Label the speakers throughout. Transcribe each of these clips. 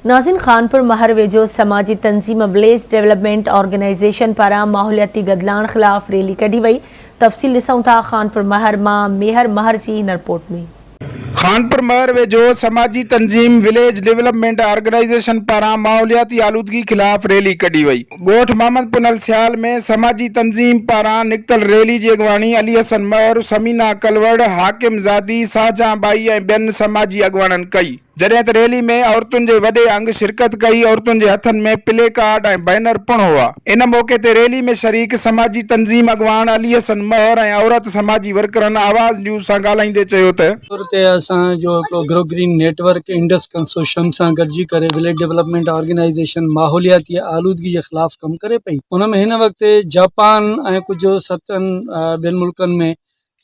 Speaker 1: नाज़रीन, खानपुर महर वेझो समाजी तंज़ीम विलेज डेवलपमेंट ऑर्गेनाइज़ेशन पारां माहौलियाती गदलाण ख़िलाफ़ रैली कढी वई। तफ़सील ॾिसूं था खानपुर महर मां मेहर महर जी इन रिपोर्ट में।
Speaker 2: खानपुर महर वेझो समाजी तंजीम विलेज डेवलपमेंट ऑर्गेनाइजेशन पारां माहौलियाती आलूदगी खिलाफ रैली कढी वई। गोठ मोहम्मद पुनल सियाल में समाजी तंजीम पारां निकतल रैली जी अगवानी अली हसन महर, समीना कलवड़, हाकिम ज़ादी, शाहजहां बाई ऐं ॿियनि समाजी अगवाननि कई। जॾहिं त रैली में औरतुनि जे वॾे अंग शिरकत कई। औरतुनि जे हथनि में प्ले कार्ड ऐं बैनर पिणु हुआ। इन मौके ते रैली में शरीक समाजी तंजीम अगवान अली हसन महर ऐं औरत समाजी वर्करनि आवाज़ न्यूज़ सां ॻाल्हाईंदे चयो त
Speaker 3: असांजो grow green network Indus consortium सां गॾिजी करे विलेज डेवलपमेंट ऑर्गेनाइजेशन माहौलियाती आलूदगी के खिलाफ़ कम करे पई। उन में हिन वक्त जापान ऐं कुझु 7 ॿियनि मुल्कनि में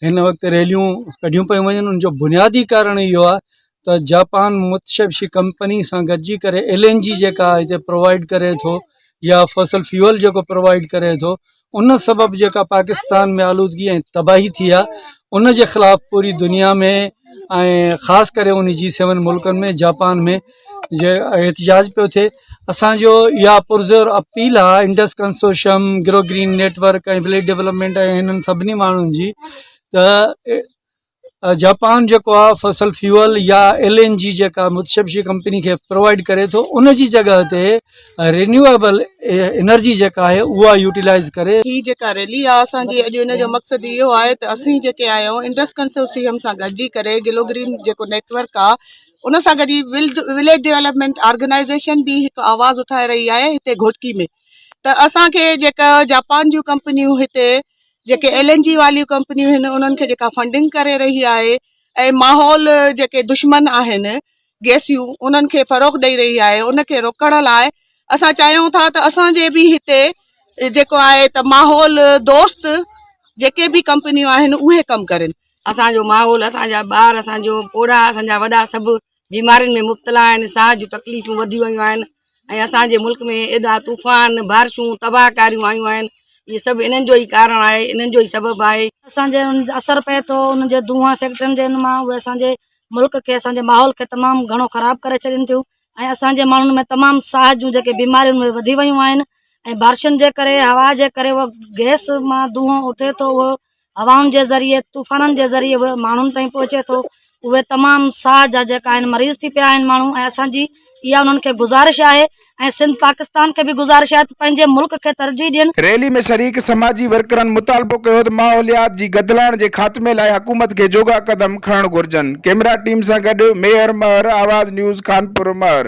Speaker 3: हिन वक्त रैलियूं कढियूं पियूं वञनि। उनजो बुनियादी कारण इहो आहे त जापान मुतशबशी कंपनी सां गॾिजी करे LNG जेका हिते प्रोवाइड करे थो या फसल फ्यूल जेको प्रोवाइड करे थो, उन सबबु जेका पाकिस्तान में आलूदगी ऐं तबाही थी आहे उन जे ख़िलाफ़ पूरी दुनिया में ऐं ख़ासि करे उन G7 मुल्कनि में जापान में जे एहतजाज पियो थिए। असांजो इहा पुरज़ोर अपील आहे Indus consortium, grow green network ऐं विलेज डेवलपमेंट ऐं हिननि सभिनी माण्हुनि जी त जापान जेको आहे फसल फ्यूल या LNG जेका मुतशबशी कंपनी खे प्रोवाइड करे थो, उन जी जॻह ते रिन्यूएबल एनर्जी जेका आहे उहा यूटिलाइज़ करे।
Speaker 4: ही जेका रैली आहे असांजी अॼु उन जो मक़सदु इहो आहे त असीं जेके आहियूं इंडस कंसोर्शियम सां गॾिजी करे ग्लो ग्रीन जेको नेटवर्क आहे उन सां गॾु विलेज डेवलपमेंट ऑर्गेनाइजेशन भी हिकु आवाज़ उठाए रही आहे हिते घोटकी में। त असांखे जेका जापान जूं कंपनियूं हिते जेके LNG वालियूं कंपनियूं आहिनि उन्हनि खे जेका फंडिंग करे रही आहे ऐं माहौल जेके दुश्मन आहिनि गैसियूं उन्हनि खे फ़रोग़ ॾेई रही आहे, उनखे रोकण लाइ असां चाहियूं था त असांजे बि हिते जेको आहे त माहौल दोस्त जेके बि कंपनियूं आहिनि उहे कमु कनि।
Speaker 5: असांजो माहौल, असांजा ॿार, असांजो पोड़ा, असांजा वॾा सभु बीमारियुनि में मुब्तला आहिनि। साह जूं तकलीफ़ूं वधी वियूं आहिनि ऐं असांजे मुल्क में एॾा तूफ़ान, बारिशूं, तबाहकारियूं आयूं आहिनि। ये सभु इन्हनि जो ई कारण आहे, इन्हनि जो ई सबबु आहे।
Speaker 6: असांजे असर पए थो उन जे धुआं फैक्ट्रियुनि जे हुन मां, उहे असांजे मुल्क खे, असांजे माहौल खे तमामु घणो ख़राबु करे छॾनि थियूं ऐं असांजे माण्हुनि में तमामु साह जूं जेके बीमारियूं उहे वधी वियूं आहिनि ऐं बारिशुनि जे करे, हवा जे करे उहो गैस मां धुओं उठे थो, उहो हवाउनि जे ज़रिए, तूफ़ाननि जे ज़रिए उहे माण्हुनि ताईं पहुचे थो। उहे तमामु साह जा जेका आहिनि मरीज़ थी पिया आहिनि माण्हू। ऐं असांजी इहा उन्हनि खे गुज़ारिश आहे ऐं सिंध पाकिस्तान के भी गुज़ारिश है पंहिंजे मुल्क के तरजीह ॾियनि।
Speaker 2: रैली में शरीक समाजी वर्करनि मुतालबो कयो त माहौलियात जी गदलाण जे ख़ात्मे लाइ हुकूमत के जोगा कदम खणणु घुर्जनि। कैमरा टीम सां गॾु मेहर महर, आवाज़ न्यूज़, कानपुर महर।